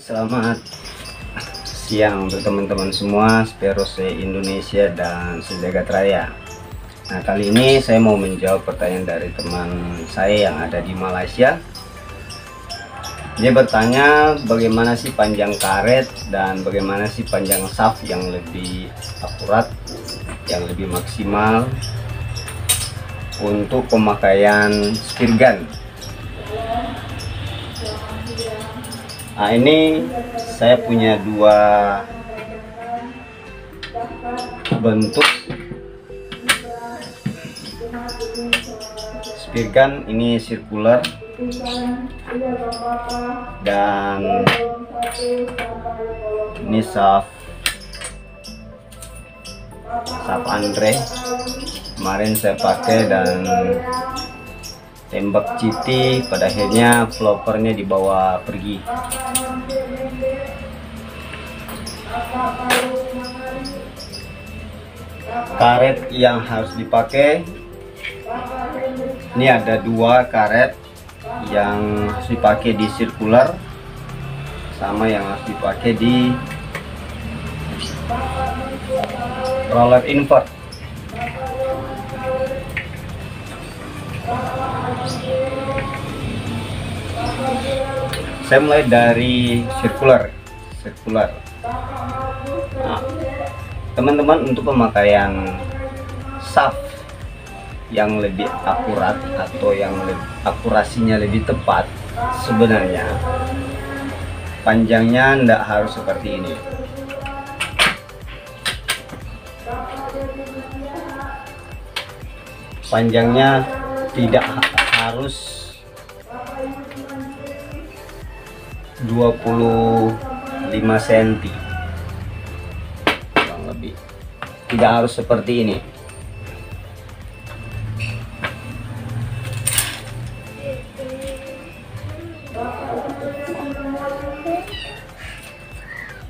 Selamat siang untuk teman-teman semua Spero se-Indonesia dan sejagat raya. Nah, kali ini saya mau menjawab pertanyaan dari teman saya yang ada di Malaysia. Dia bertanya bagaimana sih panjang karet dan bagaimana sih panjang shaft yang lebih akurat, yang lebih maksimal untuk pemakaian spear gun. Nah, ini saya punya dua bentuk spear gun, ini circular dan ini shaft Andre. Kemarin saya pakai dan tembak CT, pada akhirnya floppernya dibawa pergi. Karet yang harus dipakai, ini ada dua karet yang harus dipakai di circular sama yang harus dipakai di roller invert. Saya mulai dari circular. Nah, teman-teman, untuk pemakaian shaft yang lebih akurat atau yang akurasinya lebih tepat, sebenarnya panjangnya tidak harus seperti ini. Panjangnya tidak harus 25 cm, kurang lebih. Tidak harus seperti ini.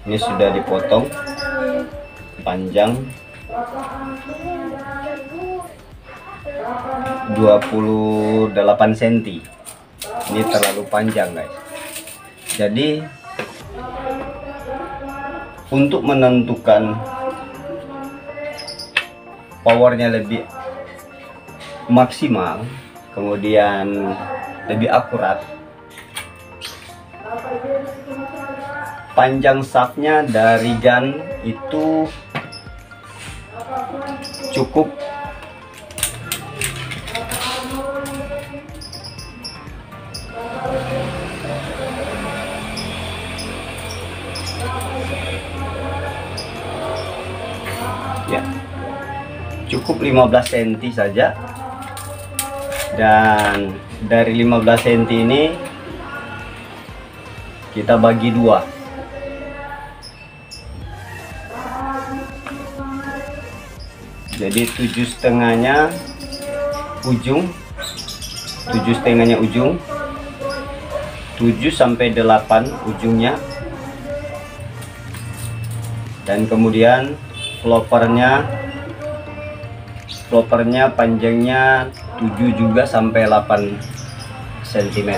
Ini sudah dipotong panjang 28 cm. Ini terlalu panjang, guys. Jadi untuk menentukan powernya lebih maksimal, kemudian lebih akurat, panjang shaftnya dari gun itu cukup ya, cukup 15 cm saja. Dan dari 15 cm ini kita bagi dua. Jadi 7,5-nya ujung, 7,5-nya ujung, 7 sampai 8 ujungnya, dan kemudian floppernya panjangnya 7 juga sampai 8 cm.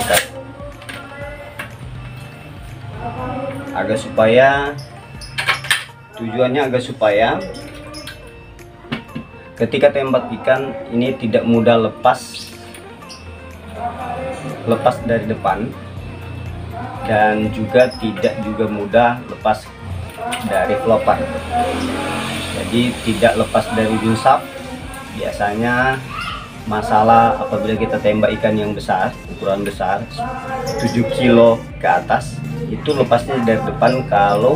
Tujuannya agar supaya ketika tembak ikan ini tidak mudah lepas dari depan, dan juga tidak mudah lepas dari flopper. Jadi tidak lepas dari ujung shaft. Biasanya masalah apabila kita tembak ikan yang besar, ukuran besar 7 kilo ke atas, itu lepasnya dari depan kalau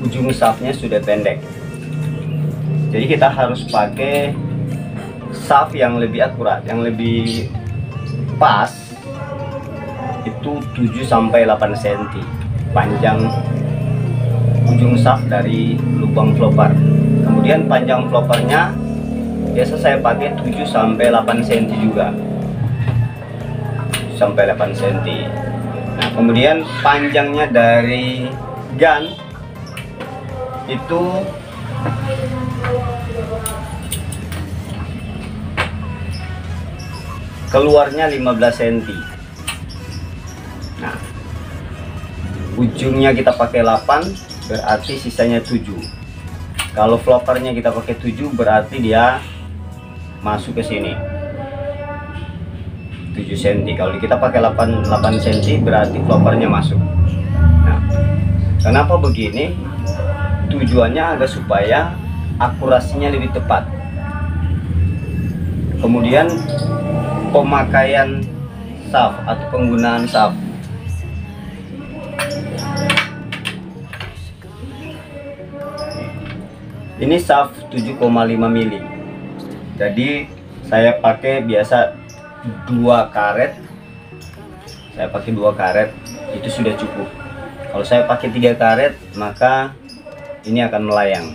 ujung shaftnya sudah pendek. Jadi kita harus pakai shaft yang lebih akurat, yang lebih pas, itu 7 sampai 8 cm panjang ujung shaft dari lubang flopper. Kemudian panjang floppernya biasa saya pakai 7 sampai 8 cm juga. 7 sampai 8 cm. Nah, kemudian panjangnya dari gun itu keluarnya 15 cm. Nah, ujungnya kita pakai 8, berarti sisanya 7. Kalau floppernya kita pakai 7, berarti dia masuk ke sini 7 cm. Kalau kita pakai 8 cm, berarti floppernya masuk. Nah, kenapa begini? Tujuannya agar supaya akurasinya lebih tepat. Kemudian pemakaian shaft atau penggunaan shaft. Ini shaft 7,5 mili. Jadi saya pakai biasa 2 karet. Saya pakai 2 karet, itu sudah cukup. Kalau saya pakai 3 karet, maka ini akan melayang.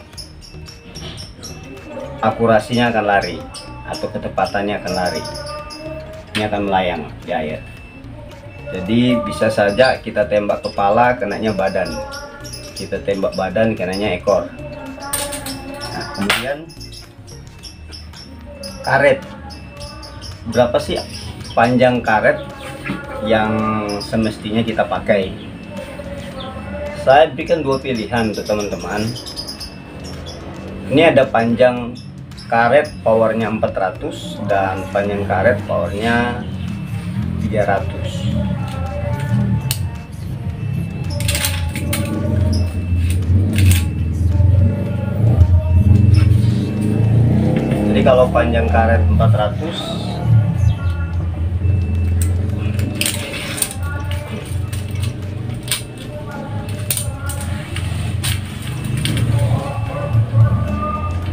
Akurasinya akan lari atau ketepatannya akan lari. Ini akan melayang di air. Jadi bisa saja kita tembak kepala, kenanya badan. Kita tembak badan, kenanya ekor. Nah, kemudian karet. Berapa sih panjang karet yang semestinya kita pakai? Saya berikan 2 pilihan untuk teman-teman. Ini ada panjang karet powernya 400 dan panjang karet powernya 300. Jadi kalau panjang karet 400,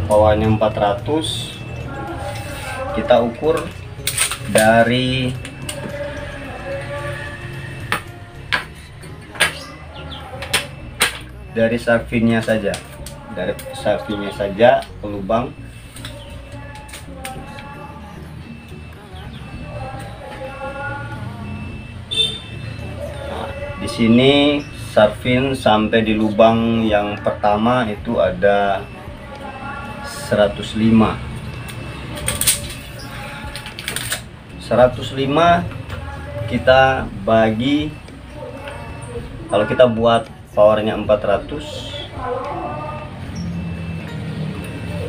powernya 400, kita ukur dari sarfinnya saja, ke lubang. Nah, di sini sarfin sampai di lubang yang pertama itu ada 105. Kita bagi, kalau kita buat powernya 400,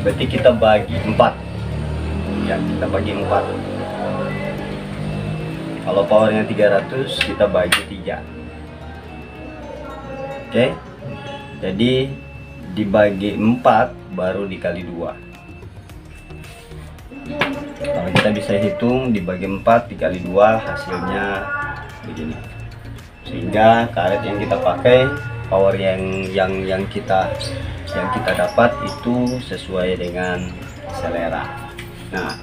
berarti kita bagi 4 ya, kita bagi 4. Kalau powernya 300, kita bagi 3. Oke, jadi dibagi 4 baru dikali 2. Kalau kita bisa hitung, dibagi 4 dikali 2, hasilnya begini. Sehingga karet yang kita pakai, power yang kita dapat itu sesuai dengan selera. Nah,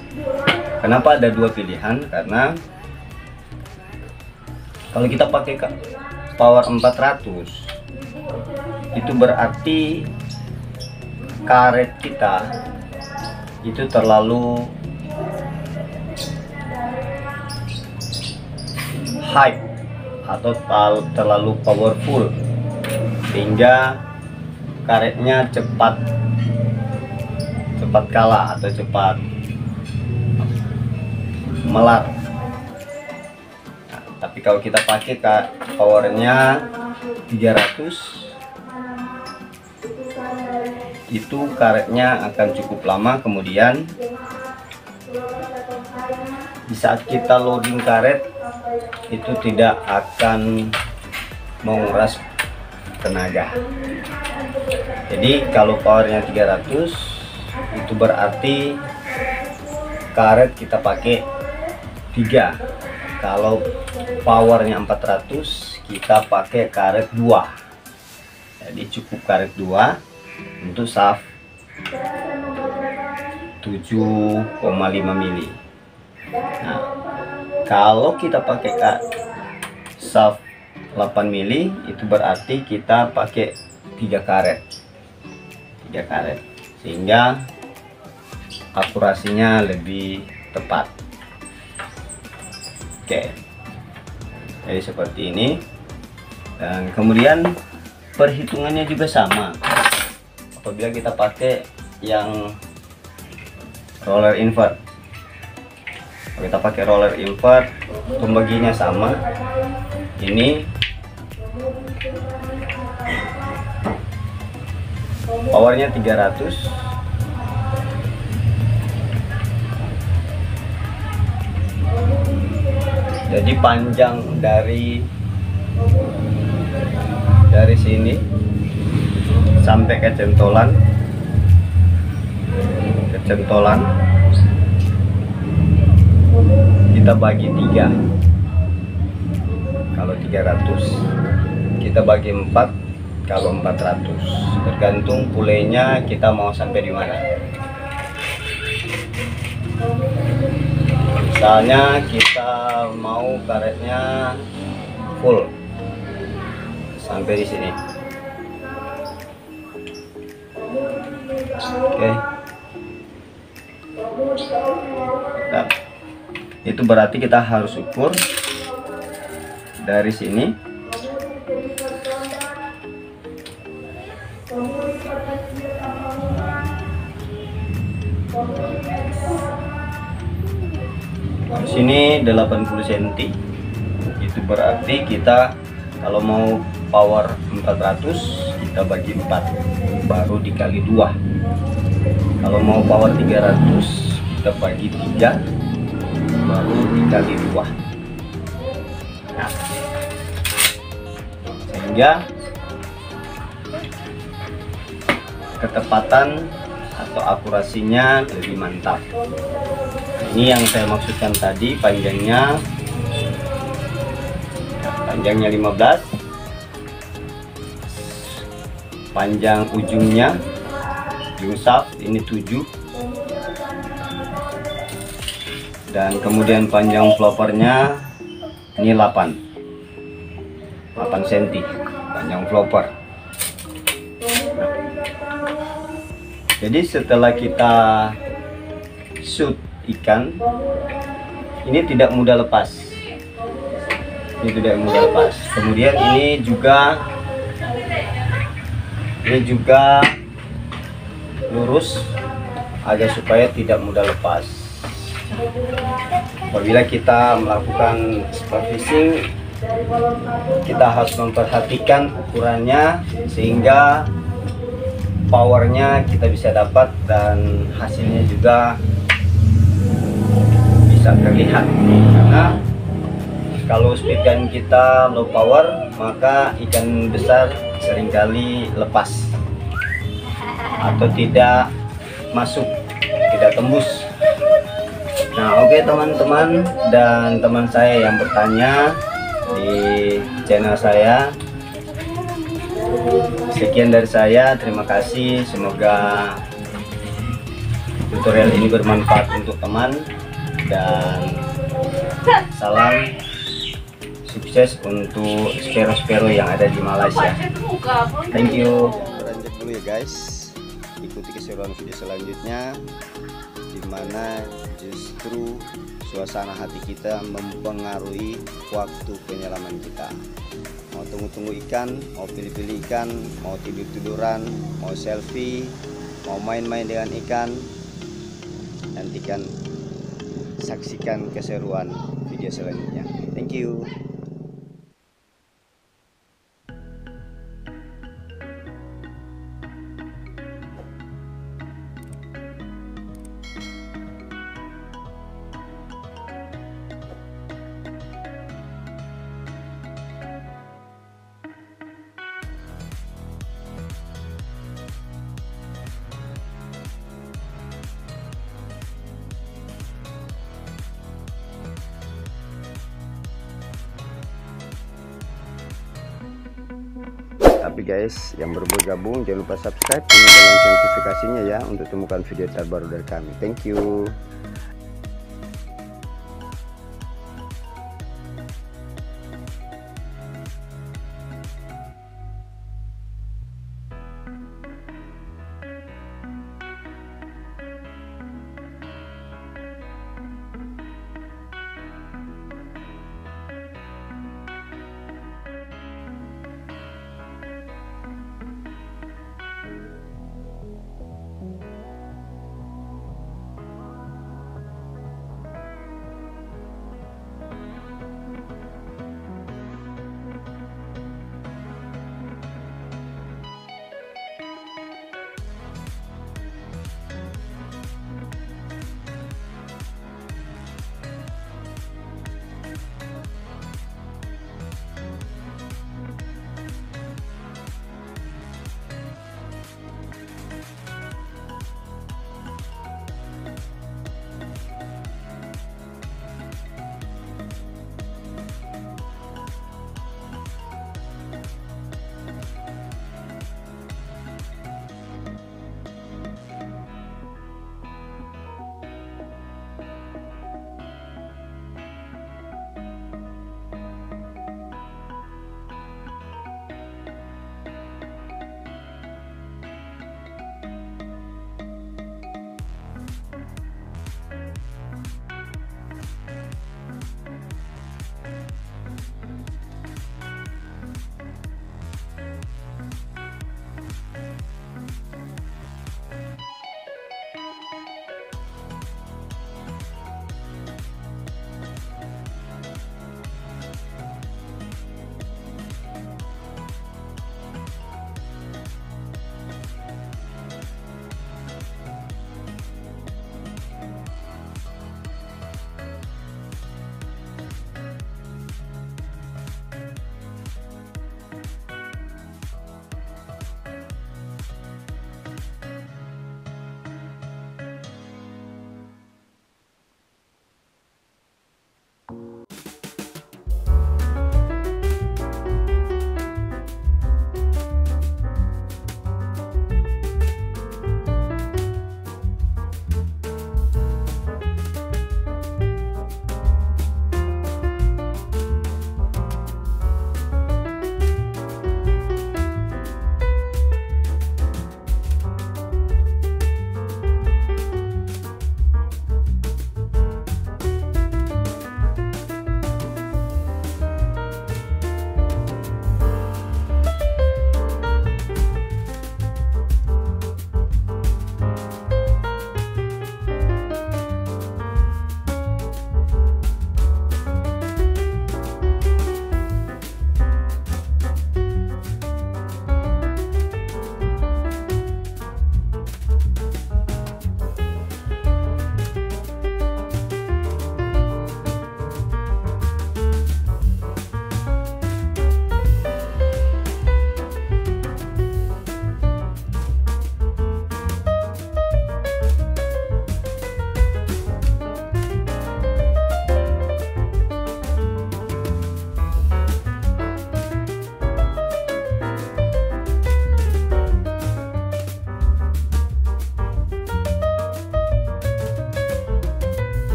kenapa ada 2 pilihan? Karena kalau kita pakai power 400, itu berarti karet kita itu terlalu high atau terlalu powerful, sehingga karetnya cepat kalah atau cepat melar. Nah, tapi kalau kita pakai powernya 300, itu karetnya akan cukup lama. Kemudian di saat kita loading karet, itu tidak akan menguras tenaga. Jadi kalau powernya 300, itu berarti karet kita pakai 3. Kalau powernya 400, kita pakai karet 2. Jadi cukup karet 2 untuk shaft 7,5 mili. Nah, kalau kita pakai shaft 8 mili, itu berarti kita pakai 3 karet, sehingga akurasinya lebih tepat. Oke, jadi seperti ini. Dan kemudian perhitungannya juga sama. Apabila kita pakai yang roller invert, kalau kita pakai roller invert, pembaginya sama. Ini Powernya 300. Jadi panjang dari sini sampai ke centolan kita bagi 3. Kalau 300 kita bagi 4 kalau 400, tergantung pulenya kita mau sampai di mana. Misalnya kita mau karetnya full sampai di sini. Oke. Nah, itu berarti kita harus ukur dari sini di sini 80 cm. Itu berarti kita kalau mau power 400 kita bagi 4 baru dikali 2. Kalau mau power 300 kita bagi 3 baru dikali 2. Nah, sehingga ketepatan atau akurasinya lebih mantap. Ini yang saya maksudkan tadi, panjangnya 15, panjang ujung shaft ini 7, dan kemudian panjang floppernya ini 8 cm panjang flopper. Jadi setelah kita shoot ikan, ini tidak mudah lepas. Kemudian ini juga lurus agar supaya tidak mudah lepas. Apabila kita melakukan sport fishing, kita harus memperhatikan ukurannya sehingga powernya kita bisa dapat dan hasilnya juga bisa terlihat. Karena kalau speed gun kita low power, maka ikan besar seringkali lepas atau tidak masuk, tidak tembus. Nah, oke teman-teman dan teman saya yang bertanya di channel saya, sekian dari saya, terima kasih. Semoga tutorial ini bermanfaat untuk teman, dan salam sukses untuk spero-spero yang ada di Malaysia. Thank you. Lanjut dulu ya guys, ikuti keseruan video selanjutnya, dimana justru suasana hati kita mempengaruhi waktu penyelaman kita. Mau tunggu-tunggu ikan, mau pilih-pilih ikan, mau tidur-tiduran, mau selfie, mau main-main dengan ikan, nantikan, saksikan keseruan video selanjutnya. Thank you. Tapi guys, yang baru bergabung jangan lupa subscribe, nyalakan lonceng notifikasinya ya untuk temukan video terbaru dari kami. Thank you.